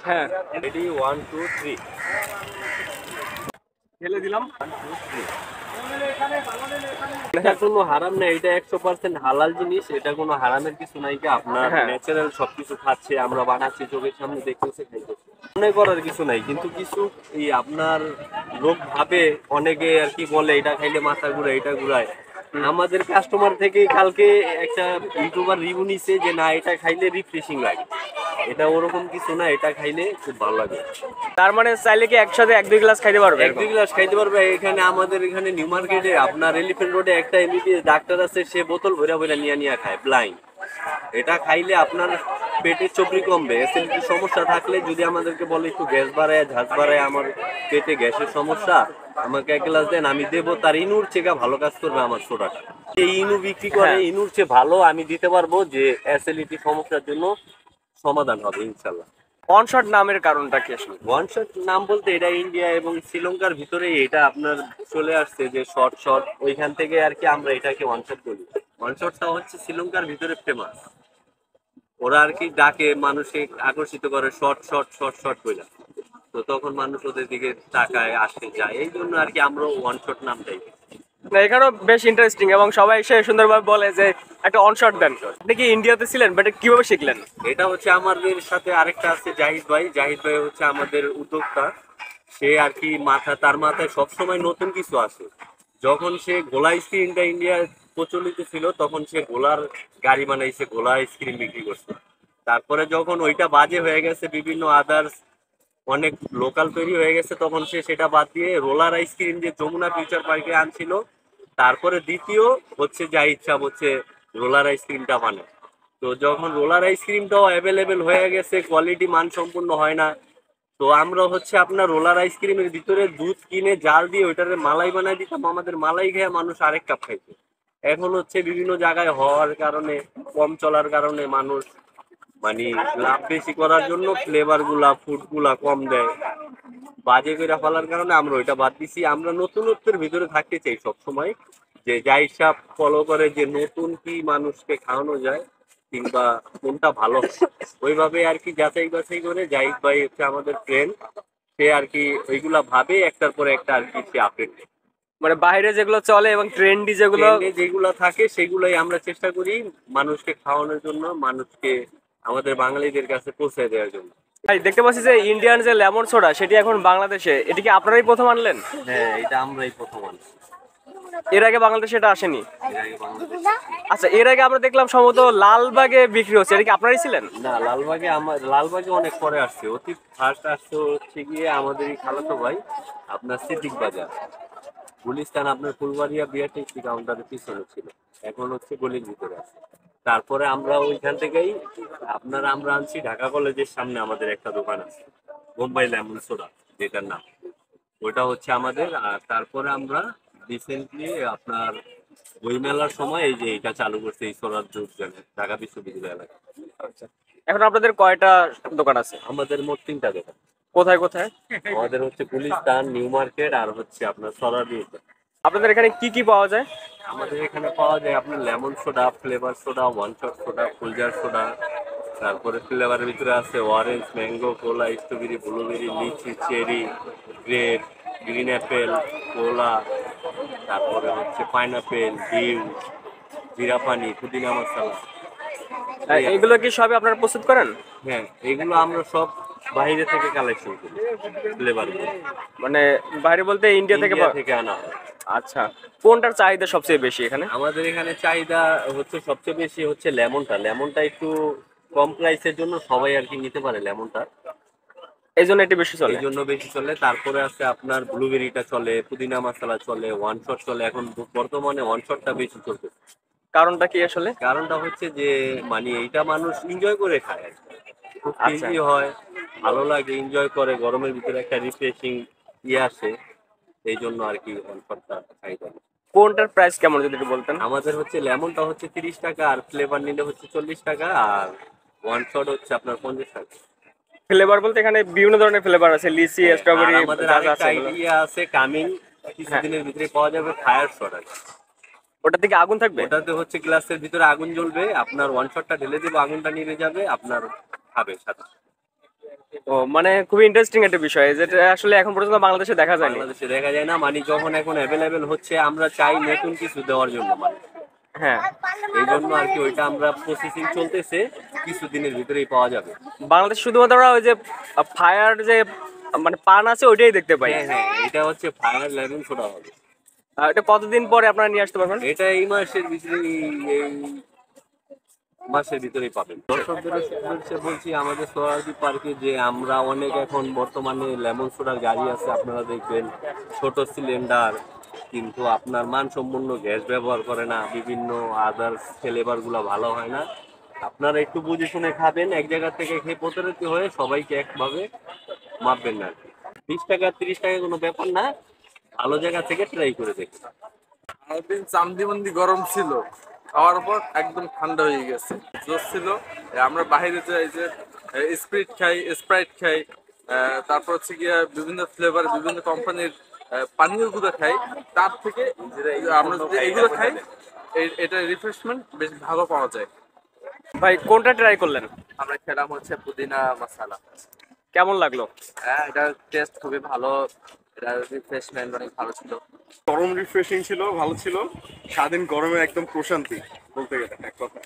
হ্যাঁ, রেডি 1 2 3 ঢেলে দিলাম। 1 2 3। এটা কোনো হারাম না, এটা 100% হালাল জিনিস, এটা কোনো হারামের কিছু নাই। কি আপনার হ্যাঁ, ন্যাচারাল সবকিছু খাচ্ছে, আমরা বানাচ্ছি, চোখের সামনে দেখতেছে, খাইতেছে, মনে করার কিছু নাই। কিন্তু কিছু এই আপনার লোক ভাবে, অনেকে আর কি বলে এটা খাইলে মাথা ঘুরায়, এটা ঘুরায়। আমাদের কাস্টমার থেকে কালকে একটা ইউটিউবার রিভিউ নিছে যে না এটা খাইলে রিফ্রেশিং লাগে। এটা ওরকম কিছু না, এটা খাইলে খুব ভালো লাগে। তার মানে চাইলে কি একসাথে 1-2 গ্লাস খাইতে পারবে? এক দুই গ্লাস খাইতে পারবে। এখানে আমাদের এখানে নিউ মার্কেটে আপনার এলিফেন্ট রোডে একটা এমবিবিএস ডাক্তার আছে, সে বোতল ভরা ভরা নিয়ে খায় ব্লাইন্ড। এটা খাইলে আপনার পেটের চর্বি কমবে। অ্যাসিডিটি সমস্যা থাকলে যদি আমাদেরকে বলে একটু গ্যাস বাড়ায়, ঝাঁজ বাড়ায়, আমার পেটে গ্যাসের সমস্যা, আমাকে 1 গ্লাস দেন, আমি দেবো। তার ইনুর চেয়ে ভালো কাজ করবে আমার সোডাটা। এই ইনু বিক্রি করে, ইনুর চেয়ে ভালো আমি দিতে পারবো, যে অ্যাসিডিটি সমস্যার জন্য সমাধান হবে ইনশাল্লাহ। ওয়ান শট নামের কারণটা কি আসলে? ওয়ান শট নাম বলতে এটা ইন্ডিয়া এবং শ্রীলঙ্কার ভিতরে এটা আপনার চলে আসছে, যে শর্ট শর্ট ওইখান থেকে আর কি আমরা এটাকে ওয়ান শট বলি। ওয়ান শটটা হচ্ছে শ্রীলঙ্কার ভিতরে ফেমাস। ওরা আর কি ডাকে, মানুষকে আকর্ষিত করে শর্ট শর্ট শর্ট শর্ট বলে। তো তখন মানুষ ওদের দিকে তাকায়, আসতে যায়, এই জন্য আর কি আমরা ওয়ান শট নামটাই। না, এখানেও বেশ ইন্টারেস্টিং এবং সবাই এসে সুন্দরভাবে বলে যে একটা অন শট দেন। আপনি কি ইন্ডিয়াতে ছিলেন, বাট কিভাবে শিখলেন? এটা হচ্ছে আমাদের সাথে আরেকটা আছে জাহিদ ভাই। জাহিদ ভাই হচ্ছে আমাদের উদ্যোক্তা। সে আর কি তার মাথায় সবসময় নতুন কিছু আসে। যখন সে গোলা আইসক্রিমটা ইন্ডিয়া প্রচলিত ছিল, তখন সে গোলার গাড়ি বানাইছে, গোলা আইসক্রিম বিক্রি করছে। তারপরে যখন ওইটা বাজে হয়ে গেছে, বিভিন্ন আদার্স অনেক লোকাল তৈরি হয়ে গেছে, তখন সে সেটা বাদ দিয়ে রোলার আইসক্রিম যে যমুনা ফিউচার পার্কে আনছিল, তারপরে দ্বিতীয় হচ্ছে যা ইচ্ছা হচ্ছে রোলার আইসক্রিমটা বানায়। তো যখন রোলার আইসক্রিমটাও অ্যাভেলেবেল হয়ে গেছে, কোয়ালিটি মানসম্পন্ন হয় না, তো আমরা হচ্ছে আপনার রোলার আইসক্রিমের ভিতরে দুধ কিনে জাল দিয়ে ওইটারে মালাই বানাই দিতাম। আমাদের মালাই খেয়ে মানুষ আরেক কাপ খাইতো। এখন হচ্ছে বিভিন্ন জায়গায় হওয়ার কারণে, কম চলার কারণে মানুষ মানে লাভ বেশি করার জন্য ফ্লেভার গুলা, ফুড গুলা কম দেয়, বাজে করে ফেলার কারণে আমরা ওইটা বাদ দিছি। আমরা নতুনত্বের ভিতরে থাকতে চাই সব সময়, যে যা হিসাব ফলো করে, যে নতুন কি মানুষকে খাওয়ানো যায় কিংবা কোনটা ভালো হয়, ওইভাবে আর কি যাচাই বাছাই করে। জাহিদ ভাই হচ্ছে আমাদের ফ্রেন্ড, সে আর কি ওইগুলা ভাবে একটার পর একটা আর কি সে আপডেট। মানে বাইরে যেগুলো চলে এবং ট্রেন্ডি যেগুলো যেগুলো থাকে সেগুলোই আমরা চেষ্টা করি মানুষকে খাওয়ানোর জন্য, মানুষকে আমাদের বাঙালিদের কাছে পৌঁছে দেওয়ার জন্য। ভাই, দেখতে পাচ্ছি যে ইন্ডিয়ান যে লেমন সোডা সেটি এখন বাংলাদেশে, এটি কি আপনারাই প্রথম আনলেন? হ্যাঁ, এটা আমরাই প্রথম আনছি। এর আগে বাংলাদেশে এটা আসেনি? এর আগে বাংলাদেশে আচ্ছা, এর আগে আমরা দেখলাম সম্ভবত লালবাগে বিক্রি হচ্ছে, এটা কি আপনারাই ছিলেন? না, লালবাগে অনেক পরে আসছে। অতি ফার্স্ট আসছে হচ্ছে গিয়ে আমাদের এই খালাতো ভাই, আপনার সিদ্দিক বাজার গুলিস্তান, আপনার ফুলবাড়িয়া বিয়ার ট্যাক্সি কাউন্টারের পিছনে ছিল, এখন হচ্ছে গলির ভিতরে আছে। তারপরে আমরা ওইখান থেকেই আমরা আনছি ঢাকা কলেজের সামনে আমাদের একটা দোকান আছে, বোম্বাই লেমন সোডা যেটার নাম, ওইটা হচ্ছে আমাদের। আর তারপরে আমরা রিসেন্টলি আপনার বইমেলার সময় এই যে এটা চালু করছে, এই সোলার জুস ঢাকা বিশ্ববিদ্যালয় এলাকায়। আচ্ছা, এখন আপনাদের কয়টা দোকান আছে? আমাদের মোট 3টা দোকান। কোথায় কোথায়? আমাদের হচ্ছে গুলিস্তান, নিউ মার্কেট, আর হচ্ছে আপনার সরারদি। আপনাদের এখানে কি কি পাওয়া যায়? আমাদের এখানে পাওয়া যায় আপনার lemon soda, flavour soda, one shot soda, fuljar soda. তারপরে ফ্লেভারের ভিতরে আছে orange, mango, cola, strawberry, blueberry, lychee, cherry, grape, green apple, cola. তারপরে হচ্ছে পাইনাপেল, ডিম, জিরা পানি, পুদিনা মশলা। এগুলো কি সবই আপনারা প্রস্তুত করেন? হ্যাঁ, এগুলো আমরা সব বাইরে থেকে কালেকশন করি, ফ্লেভার মানে বাইরে বলতে ইন্ডিয়া থেকে থেকে আনা হয়। আচ্ছা, কোনটার চাহিদা সবচেয়ে বেশি এখানে? আমাদের এখানে চাহিদা হচ্ছে সবচেয়ে বেশি হচ্ছে লেমনটা একটু কম প্রাইসের জন্য সবাই আর কি নিতে পারে লেমনটা, এই জন্য এটি বেশি চলে। এই জন্য বেশি চলে। তারপরে আছে আপনার ব্লুবেরিটা চলে, পুদিনা মশলা চলে, ওয়ান শট চলে। এখন বর্তমানে ওয়ান শটটা বেশি চলছে। কারণটা কি আসলে? কারণটা হচ্ছে যে মানে এইটা মানুষ এনজয় করে খায়, খুব আচ্ছা, ইজি হয়, ভালো লাগে, এনজয় করে, গরমের ভিতরে একটা রিফ্রেশিং আসে, এই জন্য আর কি ওয়ান শটটা চাহিদা। কোনটার প্রাইস কেমন যদি একটু বলতেন? আমাদের হচ্ছে লেমনটা হচ্ছে 30 টাকা, আর ফ্লেভার নিলে হচ্ছে 40 টাকা, আর ওয়ান শট হচ্ছে আপনার 50 টাকা। ফ্লেভার বলতে এখানে বিভিন্ন ধরনের ফ্লেভার আছে, লিচি, স্ট্রবেরি, আমাদের যা যা আরেকটা আছে এগুলো। আইডিয়া আছে কামিং, কিছুদিনের ভিতরে পাওয়া যাবে ফায়ার শট আছে। ওটা থেকে আগুন থাকবে? ওটাতে হচ্ছে গ্লাসের ভিতরে আগুন জ্বলবে, আপনার ওয়ান শটটা ঢেলে দেবো, আগুনটা নিভে যাবে, আপনার খাবে সাথে। ও মানে খুবই ইন্টারেস্টিং একটা বিষয়, যেটা আসলে এখন পর্যন্ত বাংলাদেশে দেখা যায়নি। বাংলাদেশে দেখা যায় না, মানে যখন এখন অ্যাভেলেবেল হচ্ছে আমরা চাই নতুন কিছু দেওয়ার জন্য, মানে হ্যাঁ, এই জন্য আর কি ওইটা আমরা প্রসেসিং চলতেছে, কিছু দিনের ভিতরেই পাওয়া যাবে। বাংলাদেশ শুধুমাত্র আমরা ওই যে ফায়ার যে মানে পান আছে ওইটাই দেখতে পাই। হ্যাঁ হ্যাঁ, এটা হচ্ছে ফায়ার লেমন সোডা হবে। এটা কতদিন পরে আপনারা নিয়ে আসতে পারবেন? এটা এই মাসের ভিতরে, এই মাসের ভিতরেই পাবেন। দর্শকদের উদ্দেশ্যে বলছি আমাদের সোহরাওয়ার্দী পার্কে যে আমরা অনেক এখন বর্তমানে লেমন সোডার গাড়ি আছে, আপনারা দেখবেন ছোট সিলিন্ডার, কিন্তু আপনার মানসম্পন্ন গ্যাস ব্যবহার করে না, বিভিন্ন আদার্স ফ্লেভার গুলো ভালো হয় না। আপনারা একটু বুঝে শুনে খাবেন, এক জায়গা থেকে খেয়ে প্রতারিত হয়ে সবাইকে একভাবে মাপবেন না। 20 টাকা 30 টাকা কোনো ব্যাপার না, ভালো জায়গা থেকে ট্রাই করে দেখুন। সারাদিন চান্দিমান্দি গরম ছিল, খাওয়ার পর একদম ঠান্ডা হয়ে গেছে, জোর ছিল। আমরা বাইরে যাই যে স্প্রাইট খাই, তারপর হচ্ছে গিয়ে বিভিন্ন ফ্লেভার বিভিন্ন কোম্পানির পানীয় গুলো খাই, তার থেকে আমরা যদি এইগুলো খাই এটা রিফ্রেশমেন্ট বেশ ভালো পাওয়া যায়। ভাই কোনটা ট্রাই করলেন? আমরা খেলাম হচ্ছে পুদিনা মশালা। কেমন লাগলো? হ্যাঁ, এটার টেস্ট খুবই ভালো, এটা রিফ্রেশমেন্ট অনেক ভালো ছিল। গরম রিফ্রেশিং ছিল, ভালো ছিল। স্বাধীন গরমে একদম প্রশান্তি বলতে গেলে এক কথা।